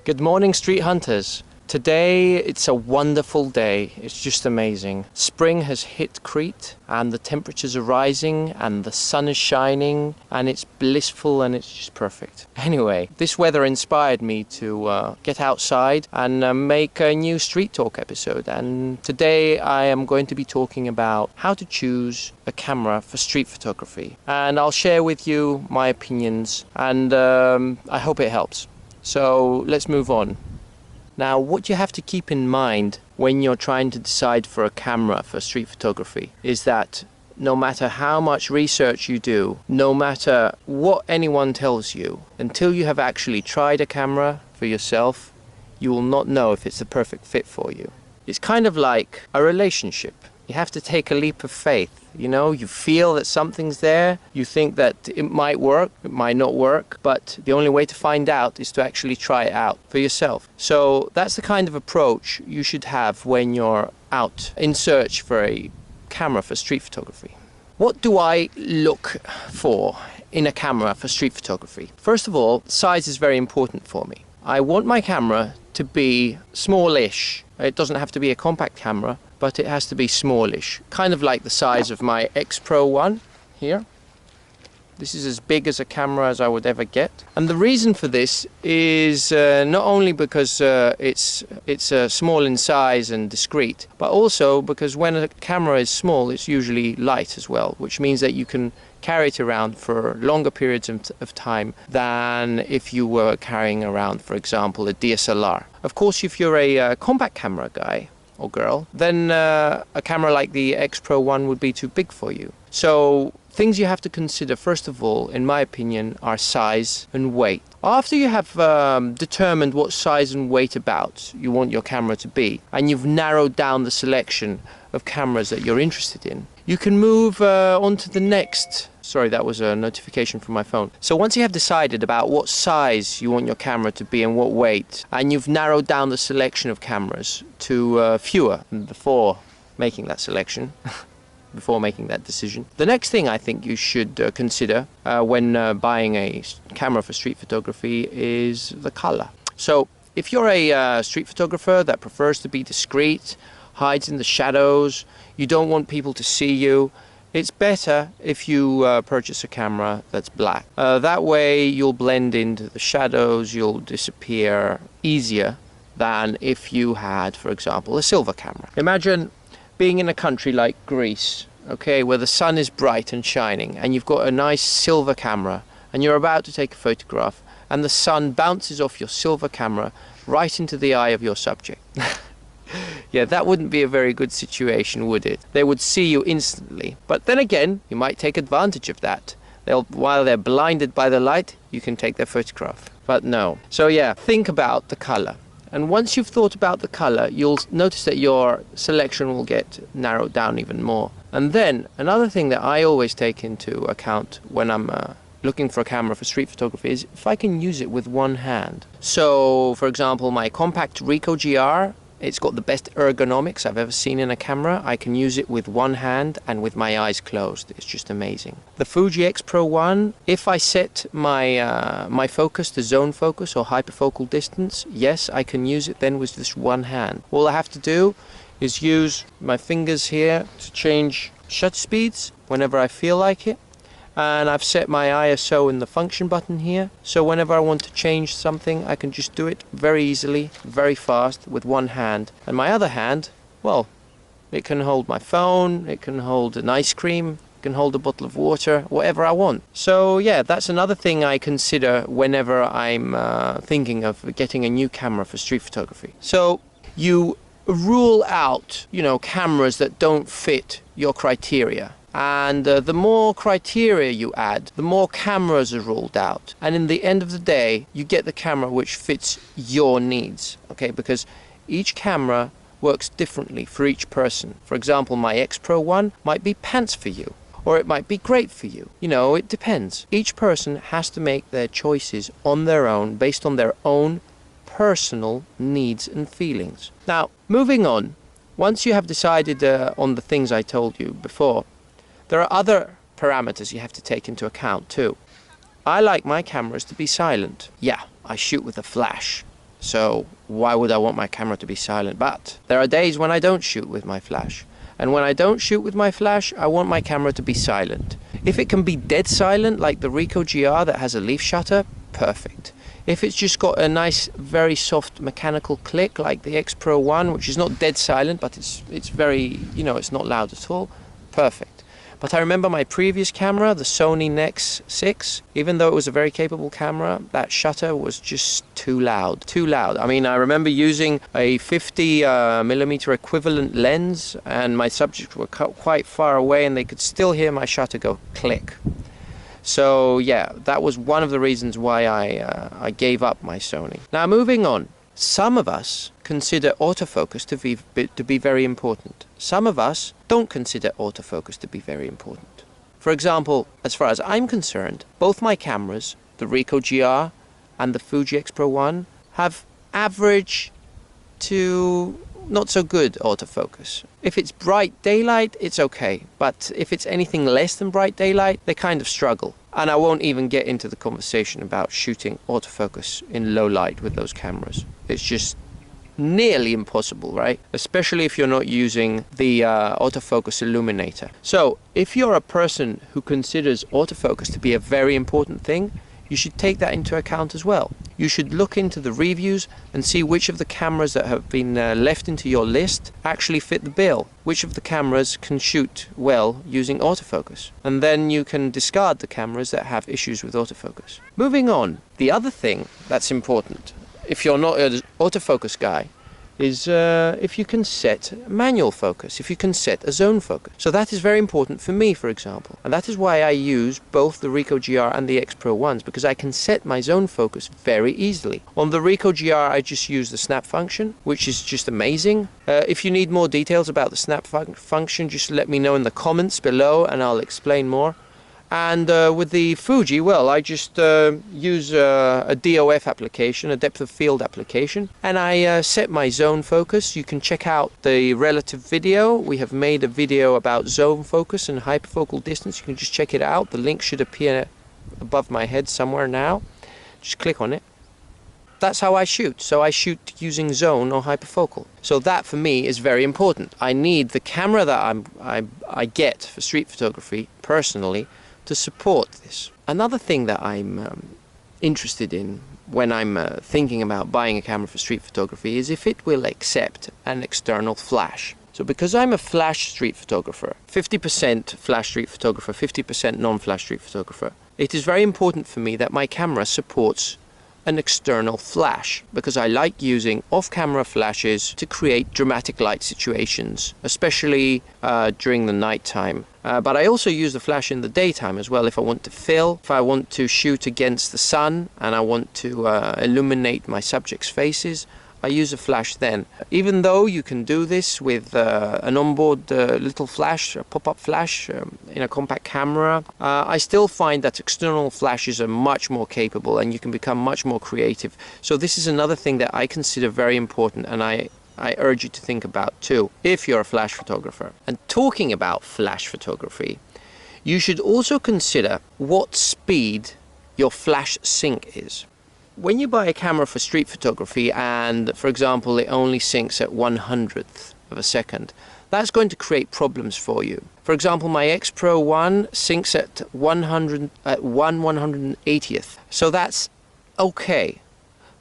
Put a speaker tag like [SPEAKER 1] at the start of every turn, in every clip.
[SPEAKER 1] Good morning, street hunters. Today it's a wonderful day. It's just amazing. Spring has hit Crete and the temperatures are rising and the sun is shining and it's blissful and it's just perfect. Anyway, this weather inspired me to get outside and make a new Street Talk episode. And today I am going to be talking about how to choose a camera for street photography. And I'll share with you my opinions and I hope it helps. So let's move on. Now, what you have to keep in mind when you're trying to decide for a camera for street photography is that no matter how much research you do, no matter what anyone tells you, until you have actually tried a camera for yourself, you will not know if it's the perfect fit for you. It's kind of like a relationship. You have to take a leap of faith. You know, you feel that something's there, you think that it might work, it might not work, but the only way to find out is to actually try it out for yourself. So that's the kind of approach you should have when you're out in search for a camera for street photography. What do I look for in a camera for street photography? First of all, size is very important for me. I want my camera to be smallish. It doesn't have to be a compact camera, but it has to be smallish, kind of like the size of my X Pro 1 here. This is as big as a camera as I would ever get. And the reason for this is not only because it's small in size and discreet, but also because when a camera is small, it's usually light as well, which means that you can carry it around for longer periods of time than if you were carrying around, for example, a DSLR. Of course, if you're a compact camera guy or girl, then a camera like the X Pro 1 would be too big for you. So things you have to consider, first of all, in my opinion, are size and weight. After you have determined what size and weight about you want your camera to be, and you've narrowed down the selection of cameras that you're interested in, you can move on to the next. Sorry, that was a notification from my phone. So once you have decided about what size you want your camera to be and what weight, and you've narrowed down the selection of cameras to fewer before making that selection, before making that decision, the next thing I think you should consider when buying a camera for street photography is the color. So if you're a street photographer that prefers to be discreet, hides in the shadows, you don't want people to see you, it's better if you purchase a camera that's black. That way you'll blend into the shadows, you'll disappear easier than if you had, for example, a silver camera. Imagine being in a country like Greece, okay, where the sun is bright and shining, and you've got a nice silver camera, and you're about to take a photograph, and the sun bounces off your silver camera right into the eye of your subject. Yeah, that wouldn't be a very good situation, would it? They would see you instantly. But then again, you might take advantage of that. While they're blinded by the light, you can take their photograph. But no. So yeah, think about the color. And once you've thought about the color, you'll notice that your selection will get narrowed down even more. And then another thing that I always take into account when I'm looking for a camera for street photography is if I can use it with one hand. So, for example, my compact Ricoh GR, it's got the best ergonomics I've ever seen in a camera. I can use it with one hand and with my eyes closed. It's just amazing. The Fuji X Pro 1, if I set my focus to zone focus or hyperfocal distance, yes, I can use it then with just one hand. All I have to do is use my fingers here to change shutter speeds whenever I feel like it. And I've set my ISO in the function button here, so whenever I want to change something I can just do it very easily, very fast with one hand. And my other hand, well, it can hold my phone, it can hold an ice cream, it can hold a bottle of water, whatever I want. So yeah, that's another thing I consider whenever I'm thinking of getting a new camera for street photography. So you rule out, cameras that don't fit your criteria. And the more criteria you add, the more cameras are ruled out. And in the end of the day, you get the camera which fits your needs, okay? Because each camera works differently for each person. For example, my X Pro 1 might be pants for you, or it might be great for you. It depends. Each person has to make their choices on their own, based on their own personal needs and feelings. Now, moving on, once you have decided on the things I told you before, there are other parameters you have to take into account too. I like my cameras to be silent. Yeah, I shoot with a flash. So why would I want my camera to be silent? But there are days when I don't shoot with my flash. And when I don't shoot with my flash, I want my camera to be silent. If it can be dead silent, like the Ricoh GR that has a leaf shutter, perfect. If it's just got a nice, very soft mechanical click, like the X Pro 1, which is not dead silent, but it's very, you know, it's not loud at all, perfect. But I remember my previous camera, the Sony Nex 6, even though it was a very capable camera, that shutter was just too loud, too loud. I mean, I remember using a 50mm equivalent lens, and my subjects were quite far away, and they could still hear my shutter go click. So yeah, that was one of the reasons why I gave up my Sony. Now moving on, some of us consider autofocus to be very important. Some of us don't consider autofocus to be very important. For example, as far as I'm concerned, both my cameras, the Ricoh GR and the Fuji X Pro 1, have average to not so good autofocus. If it's bright daylight, it's okay, but if it's anything less than bright daylight, they kind of struggle. And I won't even get into the conversation about shooting autofocus in low light with those cameras. It's just nearly impossible, right? Especially if you're not using the autofocus illuminator. So if you're a person who considers autofocus to be a very important thing, you should take that into account as well. You should look into the reviews and see which of the cameras that have been left into your list actually fit the bill. Which of the cameras can shoot well using autofocus. And then you can discard the cameras that have issues with autofocus. Moving on, the other thing that's important, if you're not an autofocus guy, is if you can set manual focus, if you can set a zone focus. So that is very important for me, for example. And that is why I use both the Ricoh GR and the X Pro 1s, because I can set my zone focus very easily. On the Ricoh GR, I just use the snap function, which is just amazing. If you need more details about the snap function, just let me know in the comments below and I'll explain more. And with the Fuji, well, I just use a DOF application, a depth of field application, and I set my zone focus. You can check out the relative video. We have made a video about zone focus and hyperfocal distance. You can just check it out. The link should appear above my head somewhere now. Just click on it. That's how I shoot. So I shoot using zone or hyperfocal. So that for me is very important. I need the camera that I get for street photography personally to support this. Another thing that I'm interested in when I'm thinking about buying a camera for street photography is if it will accept an external flash. So because I'm a flash street photographer, 50% flash street photographer, 50% non-flash street photographer, it is very important for me that my camera supports an external flash, because I like using off-camera flashes to create dramatic light situations, especially during the night time. But I also use the flash in the daytime as well if I want to fill, if I want to shoot against the sun and I want to illuminate my subjects' faces. I use a flash then. Even though you can do this with an onboard little flash, a pop-up flash in a compact camera, I still find that external flashes are much more capable and you can become much more creative. So this is another thing that I consider very important, and I urge you to think about too, if you're a flash photographer. And talking about flash photography, you should also consider what speed your flash sync is. When you buy a camera for street photography and, for example, it only syncs at 1/100th of a second, that's going to create problems for you. For example, my X Pro 1 syncs at 1/180th, so that's okay.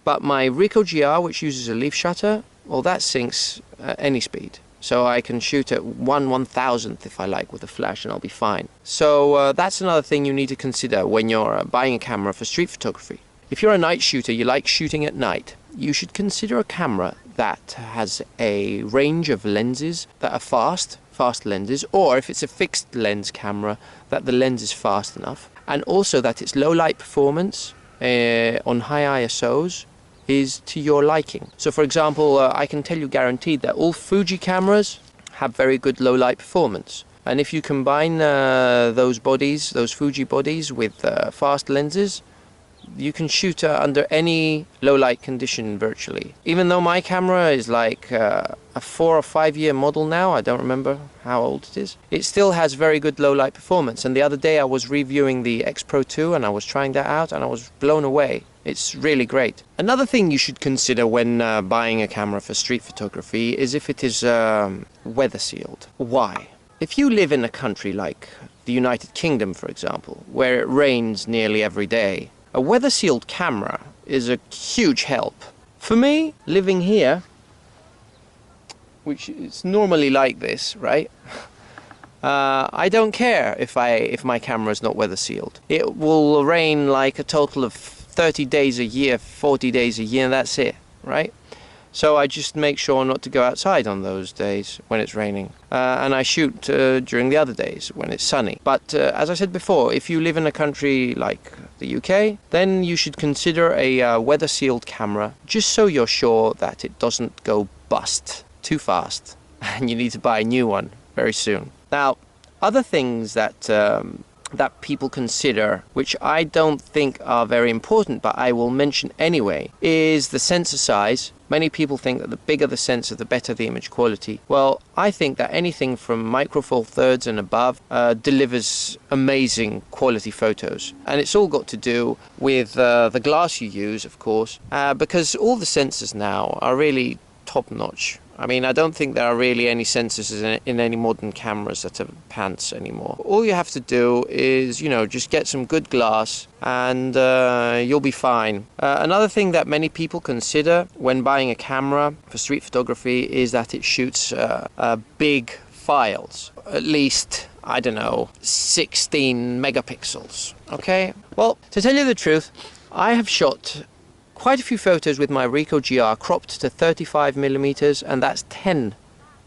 [SPEAKER 1] But my Ricoh GR, which uses a leaf shutter, well, that syncs at any speed. So I can shoot at 1/1000th if I like with a flash and I'll be fine. So that's another thing you need to consider when you're buying a camera for street photography. If you're a night shooter, you like shooting at night, you should consider a camera that has a range of lenses that are fast lenses, or if it's a fixed lens camera, that the lens is fast enough, and also that its low light performance on high ISOs is to your liking. So for example, I can tell you guaranteed that all Fuji cameras have very good low light performance. And if you combine those Fuji bodies with fast lenses, you can shoot under any low light condition virtually. Even though my camera is like a 4 or 5 year model now, I don't remember how old it is, it still has very good low light performance. And the other day I was reviewing the X Pro 2 and I was trying that out and I was blown away. It's really great. Another thing you should consider when buying a camera for street photography is if it is weather sealed. Why? If you live in a country like the United Kingdom, for example, where it rains nearly every day, a weather sealed camera is a huge help. For me, living here, which is normally like this, right? I don't care if my camera is not weather sealed. It will rain like a total of 30 days a year, 40 days a year, and that's it, right? So I just make sure not to go outside on those days when it's raining. And I shoot during the other days when it's sunny. But as I said before, if you live in a country like the UK, then you should consider a weather sealed camera, just so you're sure that it doesn't go bust too fast and you need to buy a new one very soon. Now, other things that that people consider, which I don't think are very important, but I will mention anyway, is the sensor size. Many people think that the bigger the sensor, the better the image quality. Well, I think that anything from micro four thirds and above delivers amazing quality photos. And it's all got to do with the glass you use, of course, because all the sensors now are really top-notch. I mean, I don't think there are really any sensors in any modern cameras that are pants anymore. All you have to do is, you know, just get some good glass and you'll be fine. Another thing that many people consider when buying a camera for street photography is that it shoots big files. At least, I don't know, 16 megapixels, okay? Well, to tell you the truth, I have shot quite a few photos with my Ricoh GR cropped to 35mm, and that's 10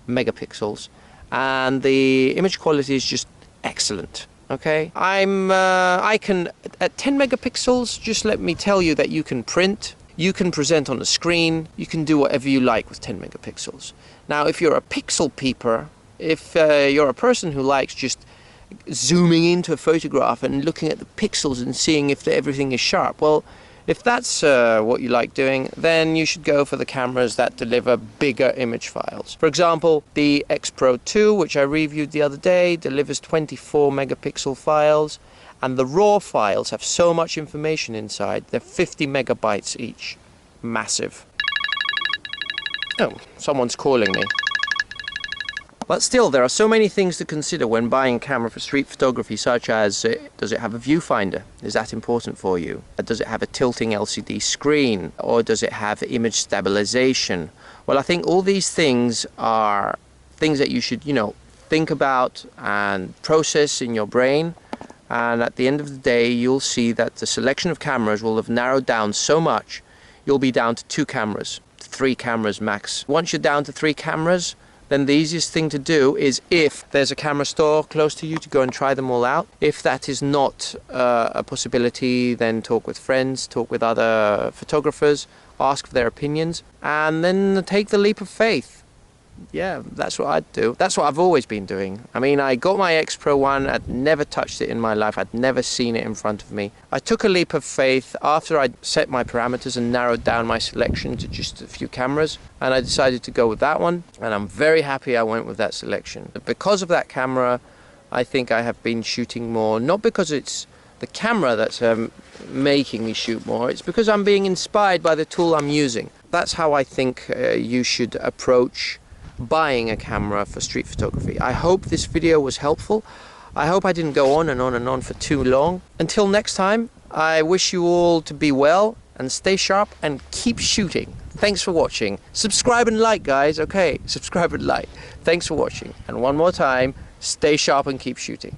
[SPEAKER 1] megapixels, and the image quality is just excellent. Okay, I can at 10 megapixels. Just let me tell you that you can print, you can present on the screen, you can do whatever you like with 10 megapixels. Now, if you're a pixel peeper, if you're a person who likes just zooming into a photograph and looking at the pixels and seeing if everything is sharp, well, if that's what you like doing, then you should go for the cameras that deliver bigger image files. For example, the X Pro 2, which I reviewed the other day, delivers 24 megapixel files, and the raw files have so much information inside. They're 50 megabytes each. Massive. Oh, someone's calling me. But still, there are so many things to consider when buying a camera for street photography, such as, does it have a viewfinder? Is that important for you? Does it have a tilting LCD screen? Or does it have image stabilization? Well, I think all these things are things that you should, you know, think about and process in your brain. And at the end of the day, you'll see that the selection of cameras will have narrowed down so much, you'll be down to 2 cameras, 3 cameras max. Once you're down to 3 cameras, then the easiest thing to do is, if there's a camera store close to you, to go and try them all out. If that is not a possibility, then talk with friends, talk with other photographers, ask for their opinions, and then take the leap of faith. Yeah, that's what I'd do. That's what I've always been doing. I mean, I got my X Pro 1, I'd never touched it in my life, I'd never seen it in front of me. I took a leap of faith after I'd set my parameters and narrowed down my selection to just a few cameras, and I decided to go with that one, and I'm very happy I went with that selection. Because of that camera, I think I have been shooting more, not because it's the camera that's making me shoot more, it's because I'm being inspired by the tool I'm using. That's how I think you should approach buying a camera for street photography. I hope this video was helpful. I hope I didn't go on and on and on for too long. Until next time, I wish you all to be well and stay sharp and keep shooting. Thanks for watching. Subscribe and like, guys. Okay, subscribe and like. Thanks for watching. And one more time, stay sharp and keep shooting.